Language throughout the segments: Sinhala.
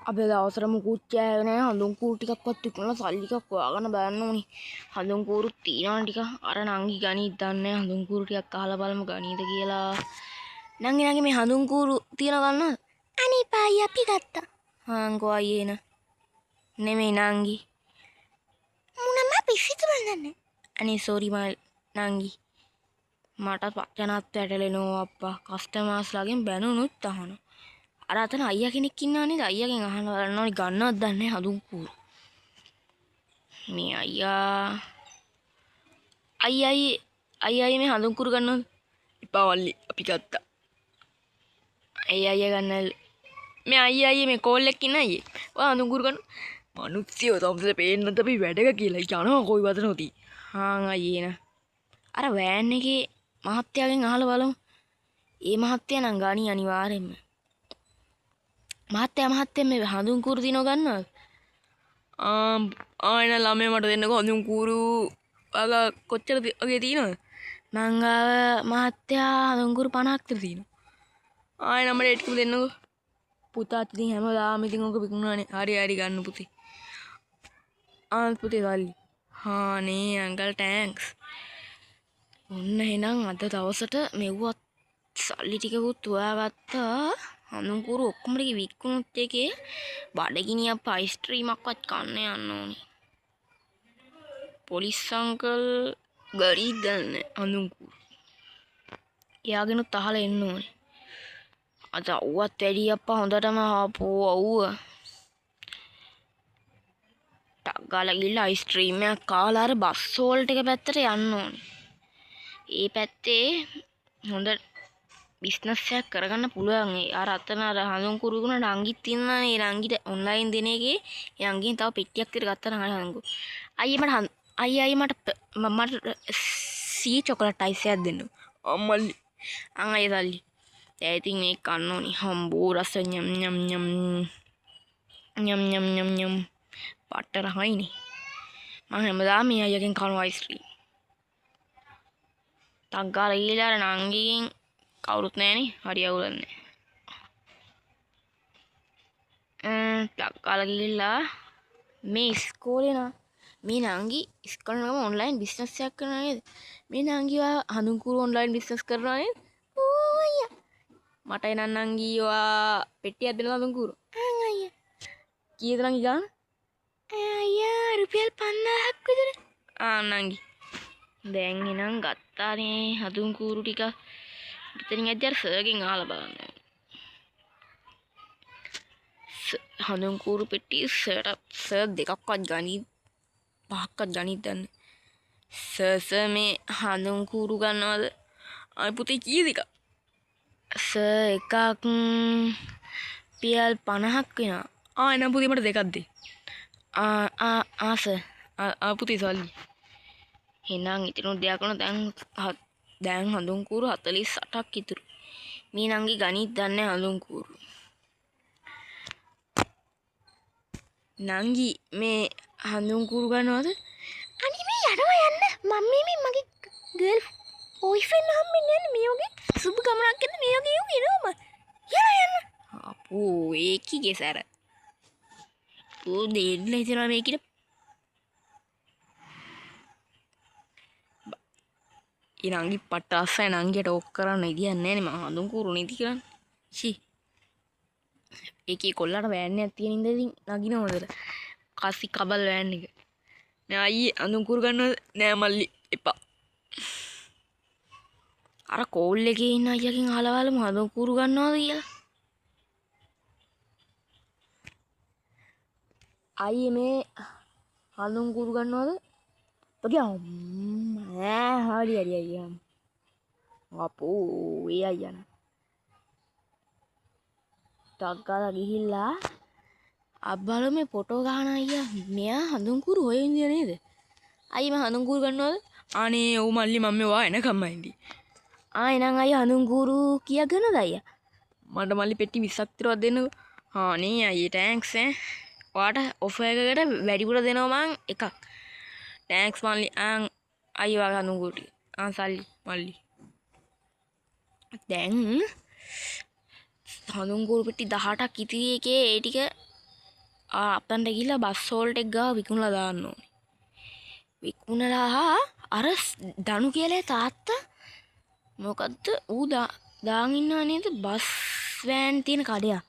අපේ දවසට මුකුත් කෑවේ නැහැ. හඳුන් කූරු ටිකක්වත් විකුණලා සල්ලි ටිකක් හොයාගන්න බලන්න ඕනි. හඳුන් කූරු තියනවා ටික. අර නංගි ගණීත් දන්නේ නැහැ. හඳුන් කූරු ටිකක් අහලා බලමු ගණීද කියලා. නංගි මේ හඳුන් කූරු තියන ගන්නවද? අනේ පායි අපි ගත්තා. හාංකෝ අයියේ න. නෙමෙයි නංගි. මුණම පිස්සිත බලන්නේ. අනේ සෝරි නංගි. මට වචනත් වැටලෙනවා අප්පා. කස්ටමර්ස්ලාගෙන් බැනුනුත් අහනවා. අර අතන අයියා කෙනෙක් ඉන්නවා නේද? අයියාගෙන් අහන්න බලන්න ඕනි ගන්නවද දන්නේ හඳුන් කූරු. මේ අයියා මේ හඳුන් කූරු ගන්නවද? එපා වල්ලි අපි ගත්තා. අයියා ගන්නල්. මේ අයියා මේ කෝල් එකක් ඉන්න අයියේ. ඔයා හඳුන් කූරු ගන්න. මිනිස්සුયો තමයි පේන්නත් අපි වැඩක කියලා යනවා කොයි වද නොති. හාන් අයියේ න. අර වෑන් එකේ මහත්තයාගෙන් අහලා බලමු. ඒ මහත්තයා නම් ගානි අනිවාර්යෙන්ම. මහත්තයා මේ හඳුන් කූරු දිනව ගන්නවද? ආයෙන ළමයා මට දෙන්නකෝ හඳුන් කූරු වගා කොච්චර වගේ තියෙනවද? මං මහත්තයා හඳුන් කූරු 50ක් විතර තියෙනවා. ආයෙන මට ඒට්කම දෙන්නකෝ. පුතාත් ඉතින් හැමදාම ඉතින් ඔක විකුණනවානේ. හරි ගන්න පුතේ. පුතේ සල්ලි. නේ අංකල් ටැන්ක්ස්. ඔන්න එහෙනම් අද දවසට මෙව්වත් සල්ලි ටිකකුත් හොයාගත්තා. හඳුන් කූරු ඔක්කොම ටික විකුණුත් එකේ බඩගිනි අප්පා අයිස්ක්‍රීමක්වත් කන්න යන්න ඕනේ. පොලිස් අංකල් ගරි ගන්න හඳුන් කූරු. එයාගෙනුත් අහලා එන්න ඕනේ. අද අවුවත් වැඩි අප්පා හොඳටම ආපෝ අවුව. ටක් ගාලා ගිහලා අයිස්ක්‍රීම් එකක් කාලා අර බස් හෝල්ට් එක පැත්තට යන්න ඕනේ. ඒ පැත්තේ හොඳ බිස්නස් එකක් කරගන්න පුළුවන්. අර අතන අර හඳුන් කූරු ගුණ නංගිත් ඉන්නා. ඒ නංගිට ඔන්ලයින් දෙන එකේ ඒ නංගින් තව පෙට්ටියක් විතර ගත්තා නම් හඳුන් කූරු. අයියේ මට සී චොකලට් අයිස් එකක් දෙන්න. අම්මල්ලි. අයියේ සල්ලි. දැන් ඉතින් මේක කන්න ඕනි. හම්බෝ රස යම් යම් පට්ටර හයිනේ. මම හැමදාම මේ අයියගෙන් කනවා අයිස්ක්‍රීම්. ටක් ගාලා ගිහලා අර නංගිගෙන් කවුරුත් නැහනේ. හරි අවුලන්නේ. ටක් ගාලා ගිහලා මේ ඉස්කෝලේ නා මේ නංගි ඉස්කෝලේ නම ඔන්ලයින් බිස්නස් එකක් කරනවා නේද? මේ නංගි හඳුන් කූරු ඔන්ලයින් බිස්නස් කරනවා නේද? ඕ අයියා. මට එනන් නංගි ඔයා පෙට්ටියක් දෙන්න හඳුන් කූරු. අයියා. කීයද නංගි ගන්න? අයියා රුපියල් 5000ක් විතර. නංගි. දැන් එනං ගත්තානේ හඳුන් කූරු ටික. ඉතින් අද සර්ගෙන් අහලා බලන්න. හඳුන් කූරු පෙට්ටිය සර් දෙකක්වත් ගනි 5ක්වත් ගනිත් දන්නේ. සර් මේ හඳුන් කූරු ගන්නවද? පුතේ කීයද එක? සර් එකක් රුපියල් 50ක් වෙනවා. එනම් පුතේ මට දෙකක් දෙන්න. සර්. පුතේ සල්ලි. එහෙනම් ඉතින් දෙයක් කරන දැන් හඳුන් කූරු 48ක් ඉතුරු. මේ නංගි ගණිත දන්නේ හඳුන් කූරු. නංගි මේ හඳුන් කූරු ගන්නවද? අනේ මේ යනවා යන්න. මම මේ මගේ ගර්ල් බොයිෆ්‍රෙන්ඩ් හම්බෙන්නේ නැහැ. මේ වගේ සුබ ගමනක් යන්න මේ වගේ යනවා. යන්න. අපෝ ඒකිගේ සැර. දෙන්න හිතනවා මේකිට. නංගි පට්ටස්සයි නංගියට ඕක කරන්න ඉදියන්නේ නැහැ නේ. මම හඳුන් කූරු නීති කරන්නේ. ඒකේ කොල්ලට වෑන් එකක් තියෙන ඉඳලා ඉතින් නගිනවද? කසි කබල් වෑන් එක. නෑ අයියේ හඳුන් කූරු ගන්නවද? නෑ මල්ලි එපා. අර කෝල් එකේ ඉන්න අයියාගෙන් අහලා බලමු හඳුන් කූරු ගන්නවද කියලා. අයියේ මේ හඳුන් කූරු ගන්නවද? හරි අයියා. අපෝ ඒ අයියා න. ටක් ගාලා ගිහිල්ලා අබ්බලෝ මේ ෆොටෝ ගහන අයියා මෙයා හඳුන් කූරු හොයන් ඉන්නේ නේද? අයියේ මම හඳුන් කූරු ගන්නවද? අනේ ඔව් මල්ලි මම මේ වා එනකම්ම ඉඳි. එනං අයියා හඳුන් කූරු කීයක් ගන්නවද අයියා? මට මල්ලි පෙට්ටි 20ක් විතරවත් දෙන්නකෝ. නේ අයියේ ටැන්ක්ස් ඔයාට ඔෆර් එකකට වැඩිපුර දෙනවා මං එකක්. ටැන්ක්ස් මල්ලි. අයියා වගේ හඳුන් කූරු ටික. සල්ලි මල්ලි. දැන් හඳුන් කූරු පෙට්ටි 18ක් ඉතිරි එකේ ඒ ටික අපතන්ට ගිහිල්ලා බස් හෝල්ට් එක ගාව විකුණලා දාන්න ඕනේ. විකුණලා අර දනු කියලා තාත්තා මොකද්ද ඌ දාන් ඉන්නවා නේද බස් වෑන් තියෙන කඩයක්.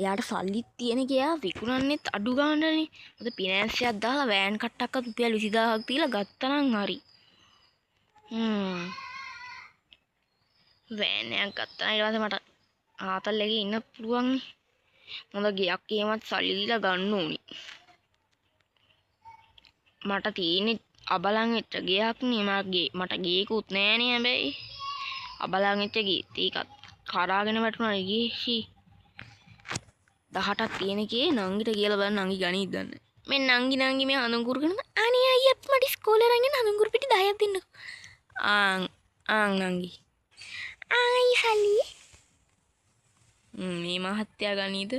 එයාට සල්ලිත් තියෙන ගියා විකුණන්නෙත් අඩු ගානනේ. මොකද ෆිනෑන්ස් එකක් දාලා වෑන් කට්ටක්වත් රුපියල් 20000ක් දීලා ගත්තනම් හරි. වෑන් එකක් ගත්තා ඊට පස්සේ මට ආතල් එකේ ඉන්න පුළුවන් නේ. මොකද ගියක් එහෙමත් සල්ලි දීලා ගන්න ඕනි. මට තියෙන්නේ අබලන් වෙච්ච ගයක් නේ. මට ගේකුත් නෑනේ හැබැයි. අබලන් වෙච්ච ගේ ඒකත් කරාගෙන වැටුණා ගියේ. 18ක් තියෙන කේ නංගිට කියලා බලන්න නංගි ගණීත් දන්නේ. මේ නංගි මේ හඳුන් කුරු කරන අනේ අයියත් මට ඉස්කෝලේ අරගෙන හඳුන් කුරු පිටි 10ක් දෙන්නකෝ. නංගි. ආයි හලි. මේ මහත්තයා ගණීද?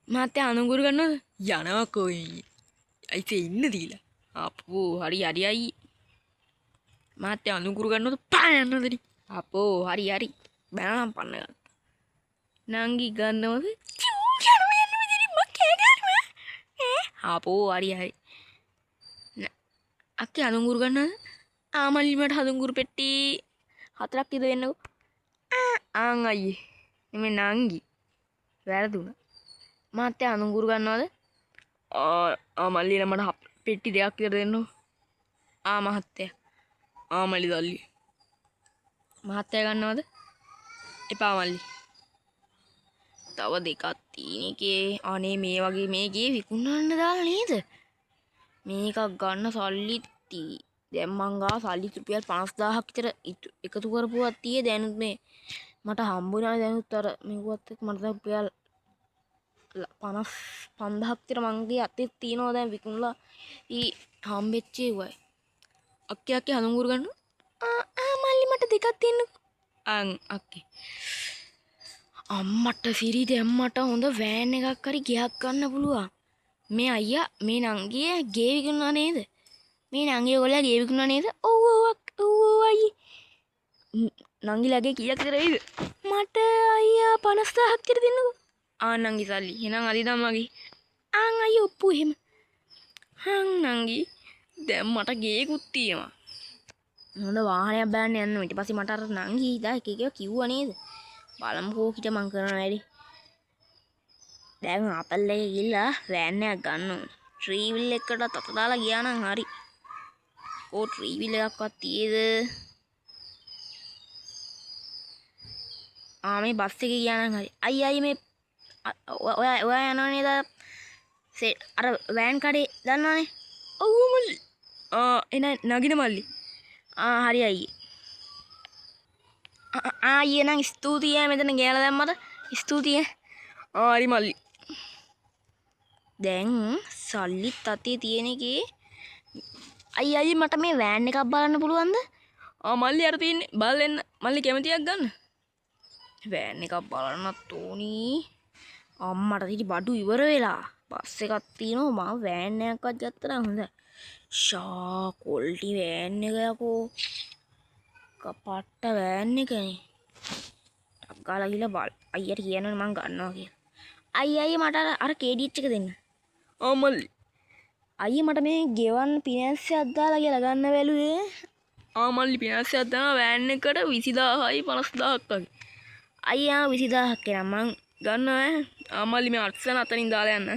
මහත්තයා හඳුන් කුරු ගන්නවද? යනවා කොයි. අයිසේ ඉන්න දීලා. අපෝ හරි අයි. මහත්තයා හඳුන් කුරු ගන්නවද? පාන යන්නද? අපෝ හරි. බෑනම් පන්න ගත්තා. නංගි ගන්නවද? අපෝ හරි අක්කේ හඳුන් කුරු ගන්නවද? මල්ලි මට හඳුන් කුරු පෙට්ටි 4ක් ඉද වෙන්නකෝ. අයියේ මේ නංගි වැරදුනා. මහත්තයා හඳුන් කුරු ගන්නවද? මල්ලිලා මට පෙට්ටි 2ක් විතර දෙන්නකෝ. මහත්තයා මල්ලි දල්ලි. මහත්තයා ගන්නවද? එපා මල්ලි. තව 2ක් තියෙන එකේ අනේ මේ වගේ මේකේ විකුණන්න දාලා නේද? මේකක් ගන්න සල්ලි දැන් මං ගා සල්ලි රුපියල් 50000ක් විතර එකතු කරපුවක් tie දැනුත් මේ මට හම්බුණා දැනුත් අර මේකවත් එක්ක මට දැන් රුපියල් 55000ක් විතර මංගේ අතේ තියෙනවා දැන් විකුණලා හම්බෙච්ච ඒවයි. අක්කේ හඳුන් කුරු ගන්න. මල්ලි මට 2ක් දෙන්නකෝ. අක්කේ අම්මට සිරි දැම්මට හොඳ වෑන් එකක් හරි ගියක් ගන්න පුළුවන්. මේ අයියා මේ නංගිය ගේ විකුණනවා නේද? මේ නංගිය ඔයගොල්ලෝ ගේ විකුණනවා නේද? ඔව් අයියේ. නංගිලාගේ කීයක් විතර වෙයිද? මට අයියා 50000ක් විතර දෙන්නකෝ. නංගි සල්ලි. එහෙනම් අදිනම් මගේ. අයියේ ඔප්පු එහෙම. නංගි දැන් මට ගේකුත් තියෙනවා. හොඳ වාහනයක් බෑන්න යන්න. ඊට පස්සේ මට අර නංගි ඉදා එක කිව්වා නේද? බලමුකෝ කිට මං කරන වැඩි. දැන් අපල් එක ගිහලා වෑන් එකක් ගන්න ඕනේ. ට්‍රීවිල් එකට අත දාලා ගියා නම් හරි. ට්‍රීවිල් එකක්වත් තියේද? මේ බස් එකේ ගියා නම් හරි. අයියේ මේ ඔයා යනවා නේද? අර වෑන් කඩේ දන්නවනේ. ඔව් මල්ලි. එන නගින මල්ලි. හරි අයියේ. අයියේ නම් ස්තුතියි මෙතන ගෑලා දැම්මට. ස්තුතියි. හරි මල්ලි. දැන් සල්ලිත් අතේ තියෙන එකේ අයියේ මට මේ වෑන් එකක් බලන්න පුළුවන්ද? මල්ලි අර තියෙන්නේ බලන්න. මල්ලි කැමතියක් ගන්න. වෑන් එකක් බලන්නත් ඕනි. අම්මට ඉතින් බඩු ඉවර වෙලා. බස් එකක් තියෙනවා මම වෑන් එකක්වත් ගත්තා නම් හොඳයි. කොල්ටි වෑන් එක යකෝ. කපට්ට වෑන් එකනේ. අක්කාලා ගිහලා බල. අයියට කියනවනේ මං ගන්නවා කියලා. අයියේ මට අර KDH එක දෙන්න. මල්ලි. අයියේ මට මේ ගෙවන්න ෆිනෑන්ස් එකක් දාලා කියලා ගන්න බැලුවේ. මල්ලි ෆිනෑන්ස් එකක් දානවා වෑන් එකට 20000යි 50000ක් වගේ. අයියා 20000ක් එනවා මං ගන්නවා. මල්ලි මේ අත්සන අතනින් දාලා යන්න.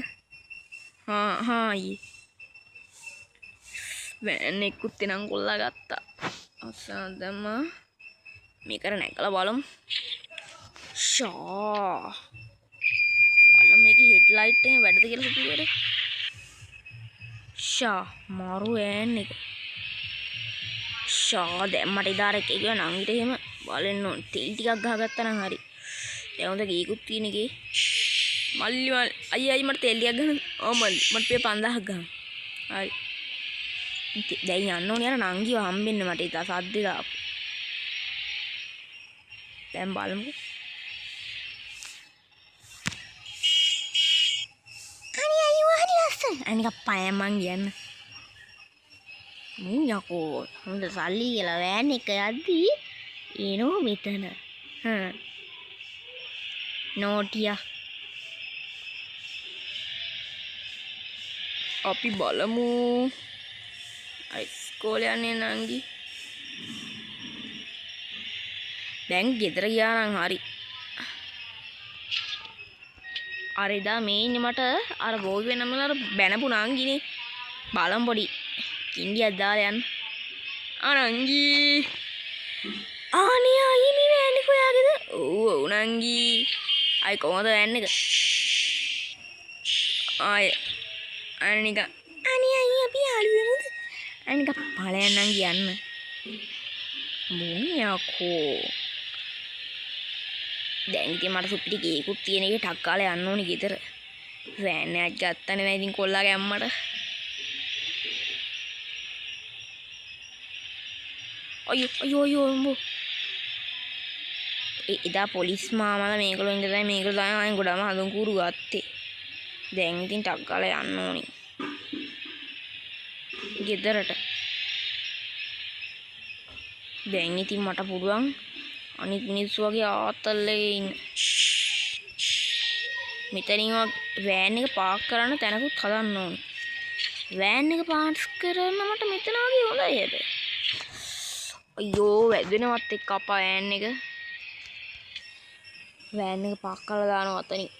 අයියේ. වෑන් එකකුත් එනම් කොල්ලා ගත්තා. අත්සන දැම්මා. මේකට නැගලා බලමු. බලමු මේකේ හෙඩ්ලයිට් එක වැඩද කියලා හිතුවේ. මාරු වෑන් එක. දැන් මට ඉදාර එක ගියා නංගිට එහෙම බලන්න ඕන. තෙල් ටිකක් ගහගත්තා නම් හරි. දැන් හොඳ ගීකුත් තියෙන එකේ. මල්ලි අයියේ මට තෙල් ටිකක් ගන්න. මල්ලි මට 5000ක් ගන්න. හරි. දැන් යන්න ඕනේ අර නංගිව හම්බෙන්න මට ඉතින් සද්දේ දාපු. දැන් බලමු. අනික පය මං කියන්න. යකෝ හොඳ සල්ලි කියලා වෑන් එක යද්දී එනෝ මෙතන. නෝටියා. අපි බලමු ඉස්කෝලේ යන්නේ නංගි දැන් ගෙදර ගියා නම් හරි අර එදා මේ ඉන්නේ මට අර බෝයි වෙනම අර බැනපු නංගිනේ බලමු පොඩි කින්ඩියක් දාලා යන්න අනංගි ආනේ අයියේ මේ වෑන් එක ඔයාගේද ඔව් නංගි අය කොහොමද වෑන් එක ආය අනික අනේ අයියේ අපි යාළුවෙමුද අනික ඵලයන් නංගි යන්න මොනියකෝ දැන් ඉතින් මට සුප්පිටි කේකුත් තියෙන එකේ ටක් කාලා යන්න ඕනේ ගෙදර වෑන් එකක් ගත්තනේ මම ඉතින් කොල්ලාගේ අම්මට අයියෝ උඹ එදා පොලිස් මාමලා මේගොල්ලෝ ඉඳලා මේගොල්ලෝ තමයි ගොඩම හඳුන් කූරු ගත්තේ දැන් ඉතින් ටක් කාලා යන්න ඕනේ ගෙදරට දැන් ඉතින් මට පුළුවන් අනිත් මිනිස්සු වගේ ආතල්ලේ ඉන්න මෙතනින් වෑන් එක පාක් කරන්න තැනකුත් හදන්න ඕනේ වෑන් එක පාස් කරන්න මට මෙතන වගේ හොඳයි හැබැයි අයියෝ වැදෙනවත් එක්ක අපා වෑන් එක පාක් කරලා දානවා අතනින්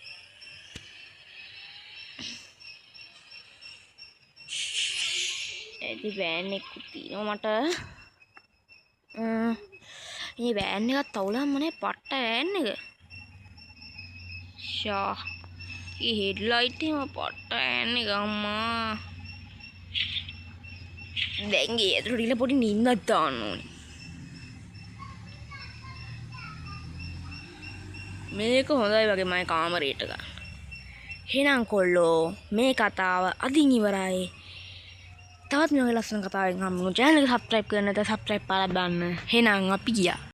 ඇයි වෑන් එක තියෙනවා මට මේ වෑන් එකත් තවුලම නේ පට්ට වෑන් එක ෂා මේ හෙඩ්ලයිට් එකම පට්ට වෑන් එක අම්මා දැන් ගේ ඇතුළට ඉල පොඩි නිින්දක් දාන්න ඕනේ මේක හොඳයි වගේ මගේ කාමරේට ගන්න එහෙනම් කොල්ලෝ මේ කතාව අදින් ඉවරයි තවත් මේ වගේ ලස්සන කතාවකින් හම්බුනොත් channel එක subscribe කරන්න නැත්නම් subscribe කරලා බලන්න එහෙනම් අපි ගියා